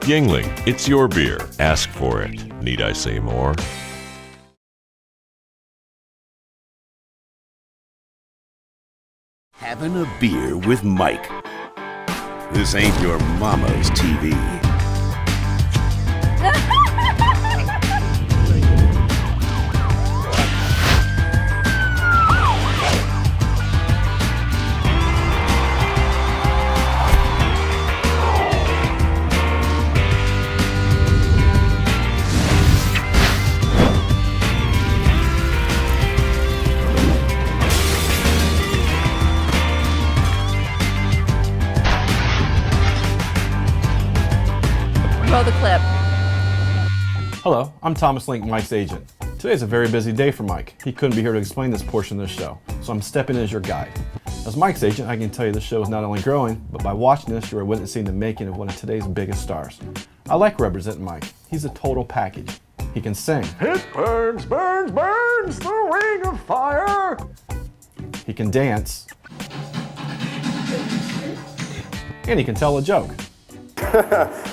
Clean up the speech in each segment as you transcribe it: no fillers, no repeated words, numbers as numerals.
Yingling, it's your beer. Ask for it. Need I say more? Having a beer with Mike. This ain't your mama's TV. Roll the clip. Hello, I'm Thomas Link, Mike's agent. Today's a very busy day for Mike. He couldn't be here to explain this portion of the show, so I'm stepping in as your guide. As Mike's agent, I can tell you the show is not only growing, but by watching this, you are witnessing the making of one of today's biggest stars. I like representing Mike. He's a total package. He can sing. It burns, burns, burns, the ring of fire. He can dance. And he can tell a joke.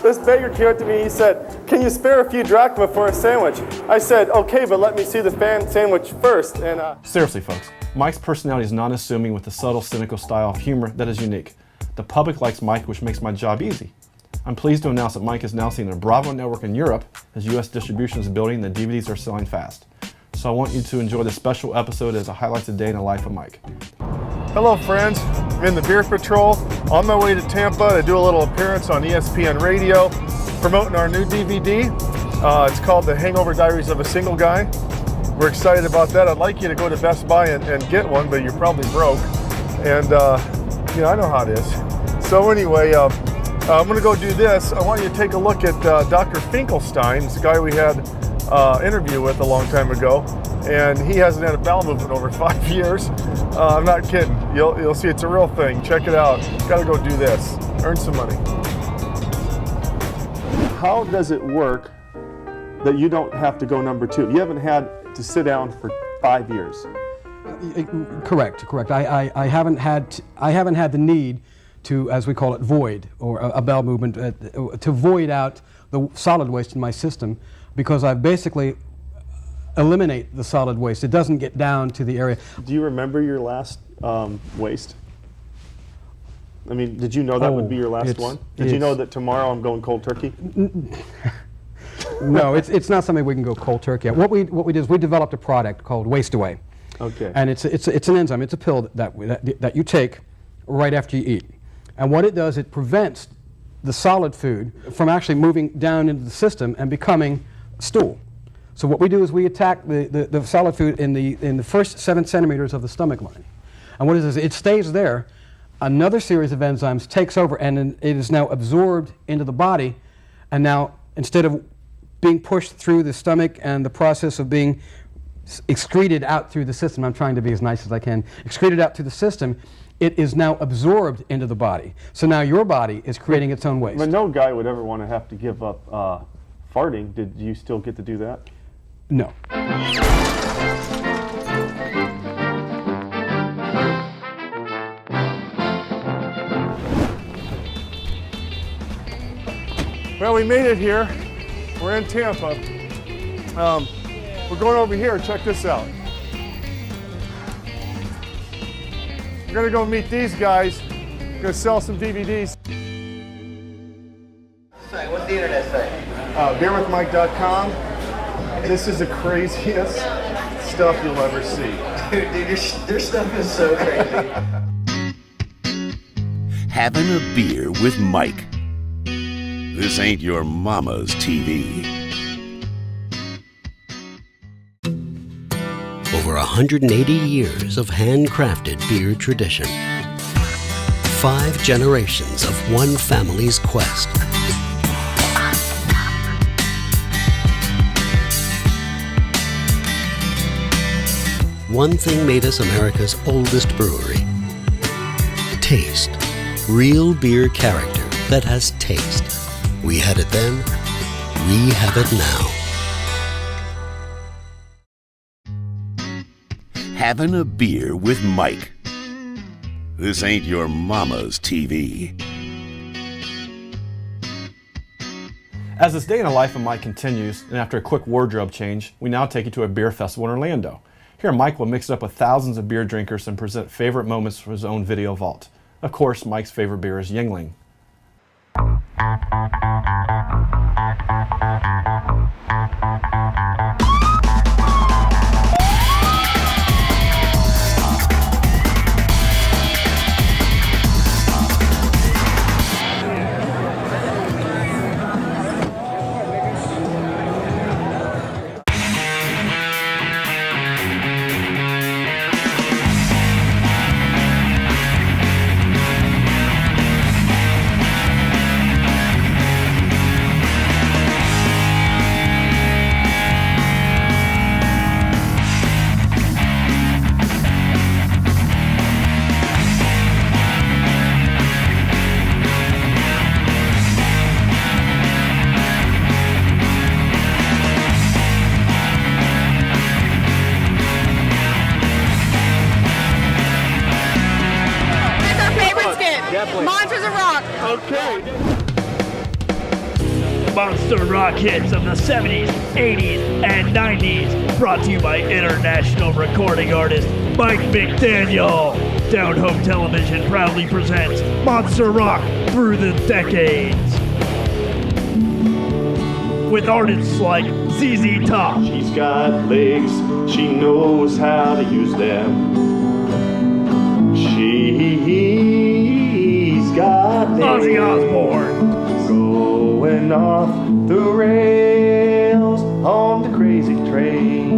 This beggar came up to me, he said, "Can you spare a few drachma for a sandwich?" I said, "Okay, but let me see the fan sandwich first." And Seriously, folks, Mike's personality is non-assuming with a subtle, cynical style of humor that is unique. The public likes Mike, which makes my job easy. I'm pleased to announce that Mike is now seen on a Bravo network in Europe. His U.S. distribution is building and the DVDs are selling fast. So I want you to enjoy this special episode as it highlights a day in the life of Mike. hello, friends. I'm in the Beer Patrol, on my way to Tampa to do a little appearance on ESPN Radio, promoting our new DVD. It's called The Hangover Diaries of a Single Guy. We're excited about that. I'd like you to go to Best Buy and get one, but you're probably broke. And, you know, I know how it is. So anyway, I'm going to go do this. I want you to take a look at Dr. Finkelstein. It's a guy we had interview with a long time ago, and he hasn't had a bowel movement over 5 years. I'm not kidding. You'll see it's a real thing. Check it out. Got to go do this. Earn some money. How does it work that you don't have to go number two? You haven't had to sit down for 5 years. Correct. I haven't had the need to, as we call it, void, or a bowel movement, to void out the solid waste in my system, because I've basically eliminate the solid waste. It doesn't get down to the area. Do you remember your last waste? I mean, did you know that would be your last one? Did you know that tomorrow I'm going cold turkey? No, it's not something we can go cold turkey at. What we did is we developed a product called Waste Away. Okay. And it's an enzyme. It's a pill that you take right after you eat. And what it does, it prevents the solid food from actually moving down into the system and becoming stool. So what we do is we attack the solid food in the first 7 centimeters of the stomach line. And what it is, it stays there. Another series of enzymes takes over, and it is now absorbed into the body. And now, instead of being pushed through the stomach and the process of being excreted out through the system, I'm trying to be as nice as I can, excreted out through the system, it is now absorbed into the body. So now your body is creating its own waste. But no guy would ever want to have to give up farting. Did you still get to do that? No. Well, we made it here. We're in Tampa. We're going over here. Check this out. We're going to go meet these guys. We're going to sell some DVDs. What's the internet say? Beerwithmike.com. This is the craziest stuff you'll ever see. Dude, your stuff is so crazy. Having a beer with Mike. This ain't your mama's TV. Over 180 years of handcrafted beer tradition. 5 generations of one family's quest. One thing made us America's oldest brewery. Taste. Real beer character that has taste. We had it then, we have it now. Having a beer with Mike. This ain't your mama's TV. As this day in the life of Mike continues, and after a quick wardrobe change, we now take you to a beer festival in Orlando. Here, Mike will mix it up with thousands of beer drinkers and present favorite moments from his own video vault. Of course, Mike's favorite beer is Yuengling. Monsters of Rock. Okay. Monster rock hits of the 70s, 80s, and 90s. Brought to you by international recording artist Mike McDaniel. Down Home Television proudly presents Monster Rock Through the Decades. With artists like ZZ Top. She's got legs, she knows how to use them. She's got Ozzy Osbourne. Going off the rails on the crazy train.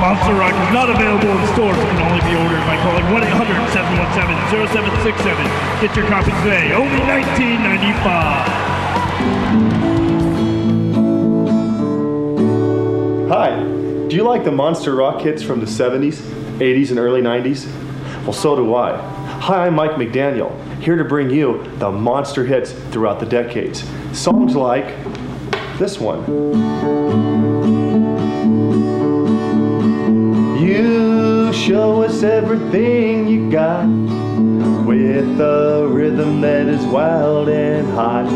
Monster Rock is not available in stores. It can only be ordered by calling 1-800-717-0767. Get your copy today. Only $19.95. Hi, do you like the monster rock hits from the 70s, 80s, and early 90s? Well, so do I. Hi, I'm Mike McDaniel, here to bring you the monster hits throughout the decades. Songs like this one. You show us everything you got with a rhythm that is wild and hot.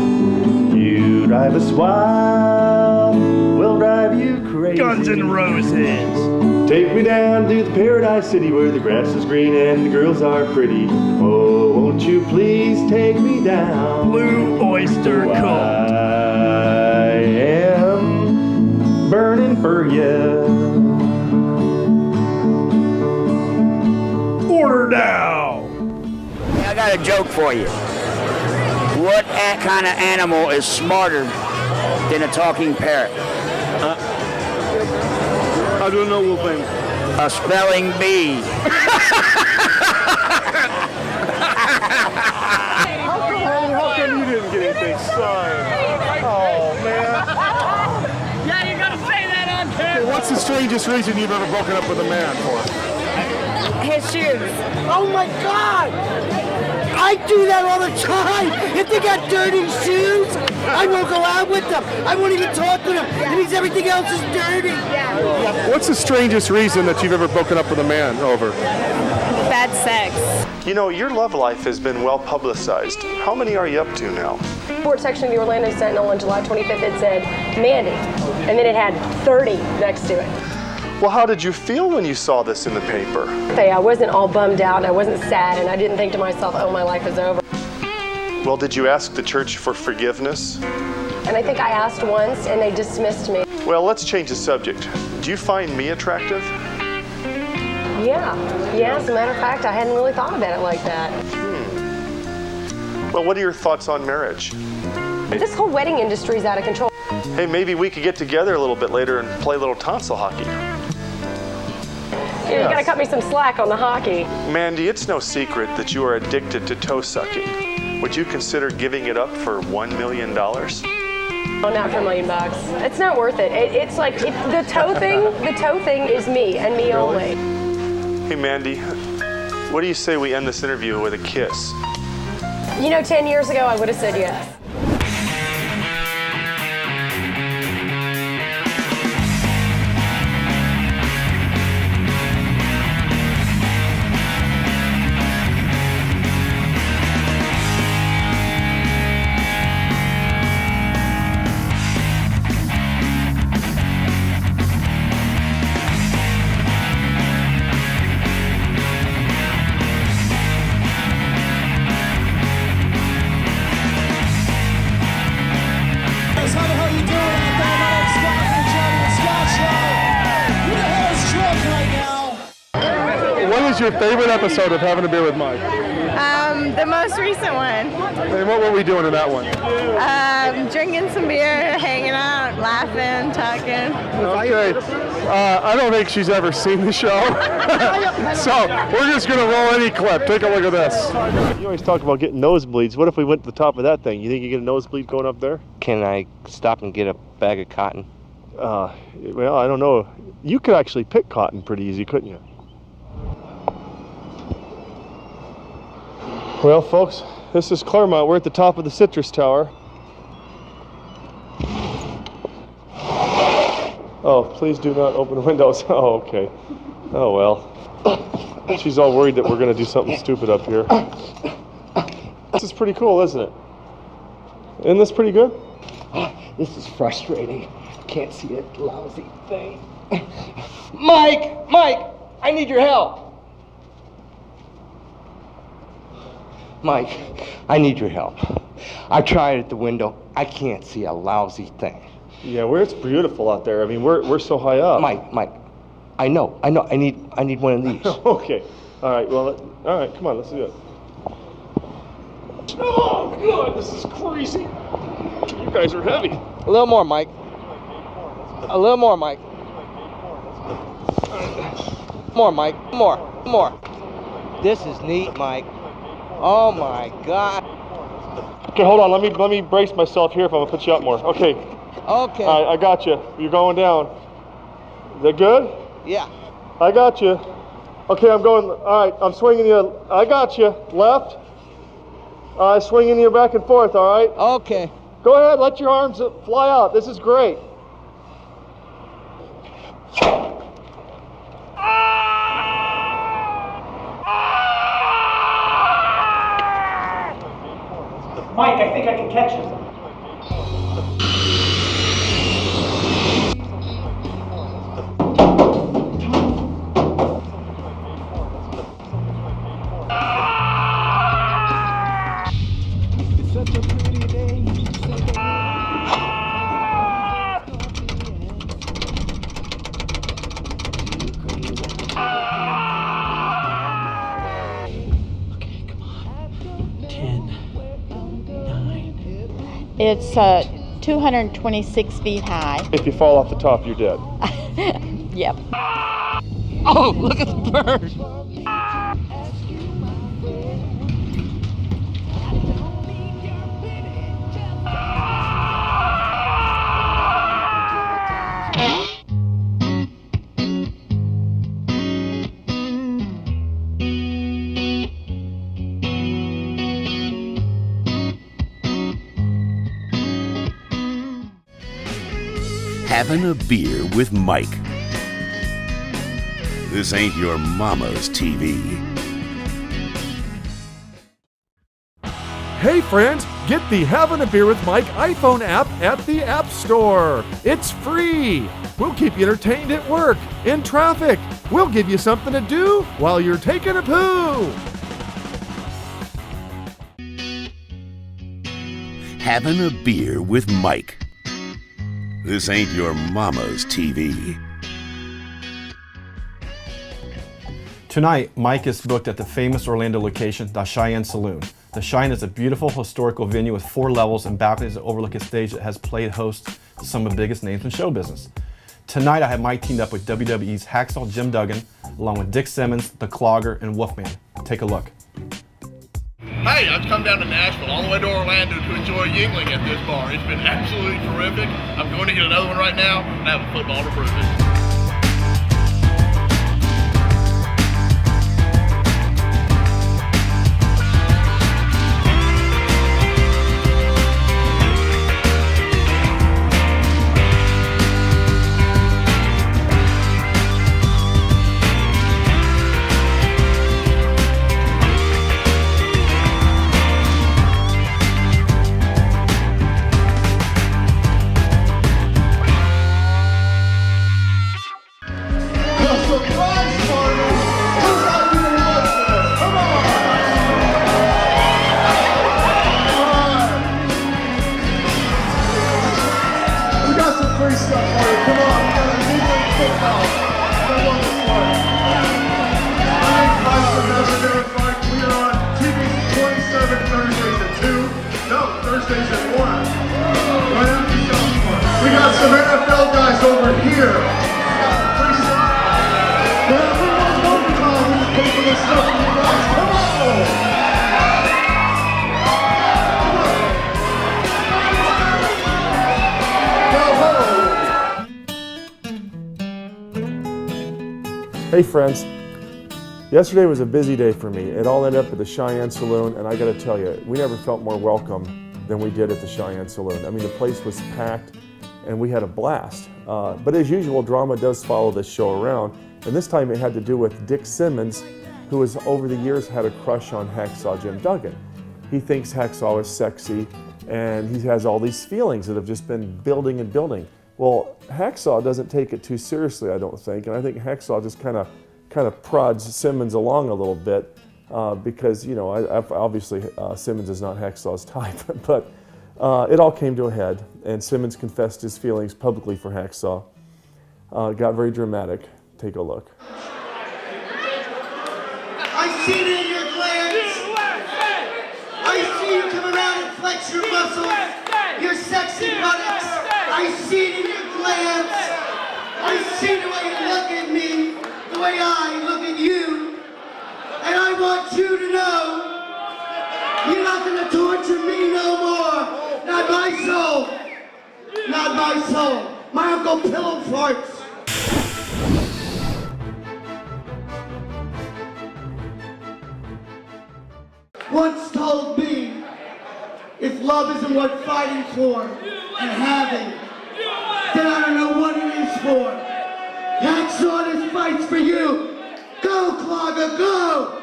You drive us wild, we'll drive you crazy. Guns N' Roses. Take me down to the paradise city where the grass is green and the girls are pretty. Oh, won't you please take me down? Blue Oyster Cult. I am burning for you. Order now. I got a joke for you. What kind of animal is smarter than a talking parrot? I don't know, Wolfgang. A spelling bee. How come you didn't get anything signed? Oh, man. Yeah, you're gonna say that on camera. What's the strangest reason you've ever broken up with a man for? His shoes. Oh my God! I do that all the time. If they got dirty shoes, I won't go out with them. I won't even talk to them. It means everything else is dirty. What's the strangest reason that you've ever broken up with a man over? Bad sex. You know, your love life has been well publicized. How many are you up to now? Report section of the Orlando Sentinel on July 25th, it said Mandy, and then it had 30 next to it. Well, how did you feel when you saw this in the paper? Hey, I wasn't all bummed out, and I wasn't sad, and I didn't think to myself, oh, my life is over. Well, did you ask the church for forgiveness? And I think I asked once, and they dismissed me. Well, let's change the subject. Do you find me attractive? Yeah, as a matter of fact, I hadn't really thought about it like that. Well, what are your thoughts on marriage? This whole wedding industry is out of control. Hey, maybe we could get together a little bit later and play a little tonsil hockey. You gotta cut me some slack on the hockey. Mandy, it's no secret that you are addicted to toe sucking. Would you consider giving it up for $1 million? Oh, not for $1 million. It's not worth it. It's like the toe thing. The toe thing is me and me only. Hey, Mandy, what do you say we end this interview with a kiss? You know, 10 years ago, I would have said yes. your favorite episode of Having a Beer with Mike? The most recent one. And what were we doing in that one? Drinking some beer, hanging out, laughing, talking. Okay. I don't think she's ever seen the show. So we're just going to roll any clip. Take a look at this. You always talk about getting nosebleeds. What if we went to the top of that thing? You think you get a nosebleed going up there? Can I stop and get a bag of cotton? Well, I don't know. You could actually pick cotton pretty easy, couldn't you? Well, folks, this is Claremont. We're at the top of the Citrus Tower. Oh, please do not open the windows. Oh, okay. Oh, well. She's all worried that we're going to do something stupid up here. This is pretty cool, isn't it? Isn't this pretty good? This is frustrating. Can't see a lousy thing. Mike! I need your help. Mike, I need your help. I tried at the window. I can't see a lousy thing. Yeah, it's beautiful out there. I mean, we're so high up. Mike, I know. I need one of these. Okay. All right. Well, all right. Come on. Let's do it. Oh God, this is crazy. You guys are heavy. A little more, Mike. A little more, Mike. More, Mike. More. This is neat, Mike. Oh my God. Okay, hold on. Let me brace myself here if I'm gonna put you up more. Okay. Okay. All right, I got you. You're going down. Is that good? Yeah. I got you. Okay, I'm going. All right, I'm swinging you. I got you. Left. All right, swinging you back and forth. All right. Okay. Go ahead. Let your arms fly out. This is great. Mike, I think I can catch him. It's 226 feet high. If you fall off the top, you're dead. Yep. Oh, look at the bird. Having a beer with Mike. This ain't your mama's TV. Hey friends, get the Having a Beer with Mike iPhone app at the App Store. It's free. We'll keep you entertained at work, in traffic. We'll give you something to do while you're taking a poo. Having a beer with Mike. This ain't your mama's TV. Tonight, Mike is booked at the famous Orlando location, the Cheyenne Saloon. The Cheyenne is a beautiful historical venue with 4 levels and balconies that overlook a stage that has played host to some of the biggest names in show business. Tonight, I have Mike teamed up with WWE's Hacksaw Jim Duggan, along with Dick Simmons, The Clogger, and Wolfman. Take a look. Hey, I've come down to Nashville, all the way to Orlando to enjoy Yingling at this bar. It's been absolutely terrific. I'm going to get another one right now and have a football to prove it. 27th, Thursdays at 2. No, Thursdays at 1. Right after Southport. We got some NFL guys over here. Pretty solid. Everyone's going to call this paper this stuff for you guys. Come on! Hey friends, yesterday was a busy day for me. It all ended up at the Cheyenne Saloon, and I gotta tell you, we never felt more welcome than we did at the Cheyenne Saloon. I mean, the place was packed, and we had a blast. But as usual, drama does follow this show around, and this time it had to do with Dick Simmons, who has over the years had a crush on Hacksaw Jim Duggan. He thinks Hacksaw is sexy, and he has all these feelings that have just been building and building. Well, Hacksaw doesn't take it too seriously, I don't think, and I think Hacksaw just kind of prods Simmons along a little bit because, you know, obviously Simmons is not Hacksaw's type, but it all came to a head, and Simmons confessed his feelings publicly for Hacksaw. It got very dramatic. Take a look. I see it in your glands. I see you come around and flex your muscles, your sexy buttocks. I see it in your glands. I see the way you look at me, the way I look at you. And I want you to know, you're not going to torture me no more. Not my soul. Not my soul. My Uncle Pillow farts. Once told me, if love isn't worth fighting for and having, then I don't know what it is for. Hacksaw, this fight's for you. Go, Clogger, go!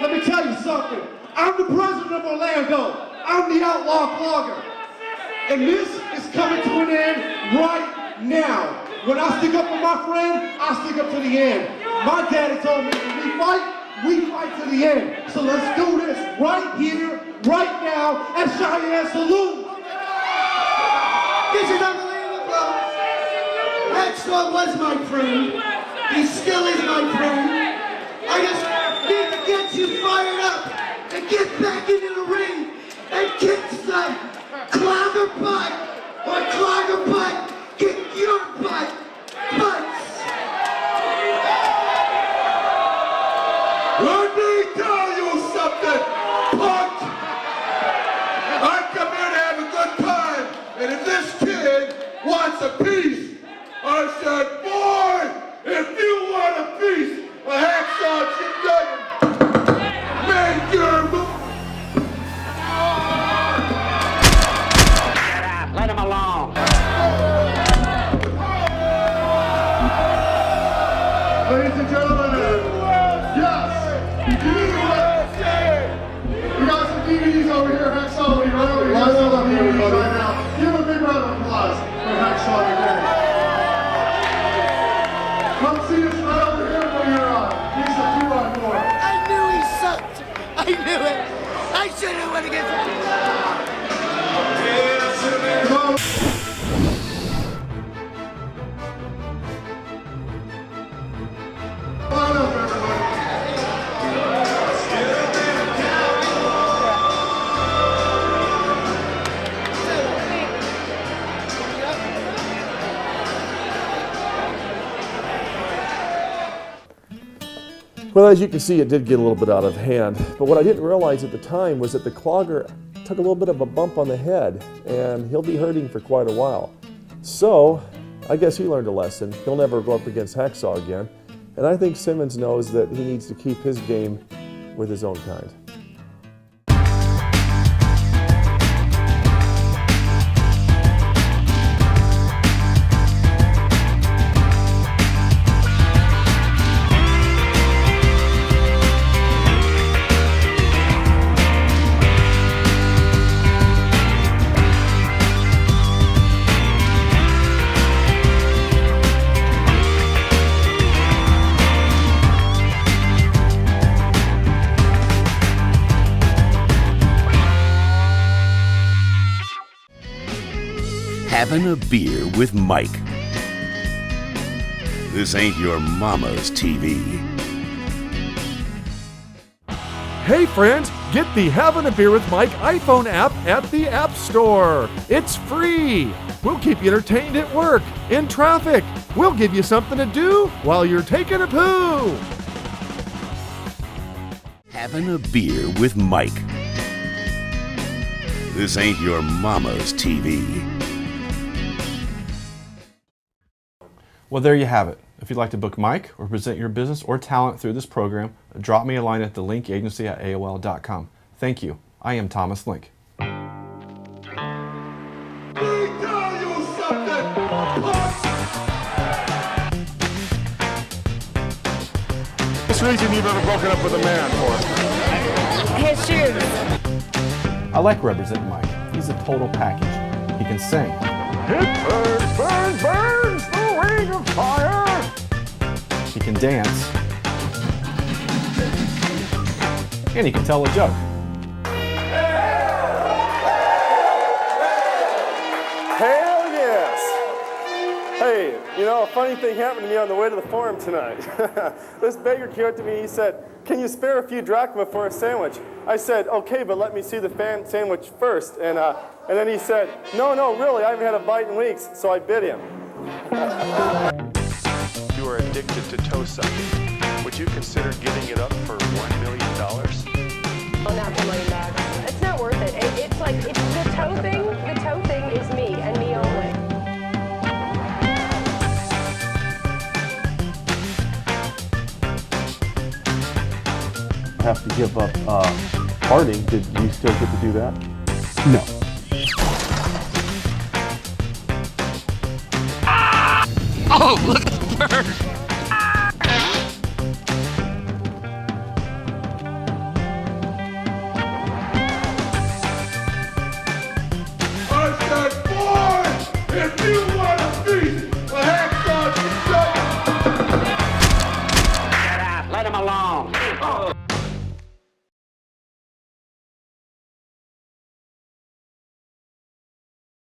Let me tell you something. I'm the president of Orlando. I'm the outlaw Clogger. And this is coming to an end right now. When I stick up for my friend, I stick up to the end. My daddy told me when we fight to the end. So let's do this right here, right now, at Cheyenne Saloon. This is unbelievable. Hacksaw was my friend. He still is my friend. I just need to get you fired up and get back into the ring and kick some clogger butt or clogger butt. Kick your butt. Butts. Let me tell you something, punk! I come here to have a good time, and if this kid wants a piece, I said, boy, if you want a piece of Hacksaw Jim Duggan, make your move. Shut up, let him alone. Ladies and gentlemen, we got some DVDs over here, Hacksaw. We right over here. Got some DVDs right now. Give a big round of applause for Hacksaw today. Come see us right over here for your piece of 2x4. I knew he sucked. I knew it. I should have went against him. Come on. Line up, everybody. Well, as you can see, it did get a little bit out of hand, but what I didn't realize at the time was that the Clogger took a little bit of a bump on the head, and he'll be hurting for quite a while. So, I guess he learned a lesson. He'll never go up against Hacksaw again, and I think Simmons knows that he needs to keep his game with his own kind. Having a beer with Mike. This ain't your mama's TV. Hey friends, Get the Having a Beer with Mike iPhone app at the App Store. It's free. We'll keep you entertained at work, in traffic. We'll give you something to do while you're taking a poo. Having a beer with Mike. This ain't your mama's TV. Well, there you have it. If you'd like to book Mike or present your business or talent through this program, drop me a line at thelinkagency@aol.com. Thank you. I am Thomas Link. This reason you've ever broken up with a man for? His shoes. I like representing Mike. He's a total package. He can sing. It burns, burns, burns, the ring of fire. He can dance. And he can tell a joke. Hell yes! Hey, you know, a funny thing happened to me on the way to the forum tonight. This beggar came up to me, he said, "Can you spare a few drachma for a sandwich?" I said, "Okay, but let me see the sandwich first." And then he said, no, really, I haven't had a bite in weeks, so I bit him. You are addicted to toe sucking. Would you consider giving it up for $1 million? Oh, not $1 million. It's not worth it. It's like, it's the toe thing. The toe thing is me and me only. Have to give up farting. Did you still get to do that? No. Oh, look at the bird!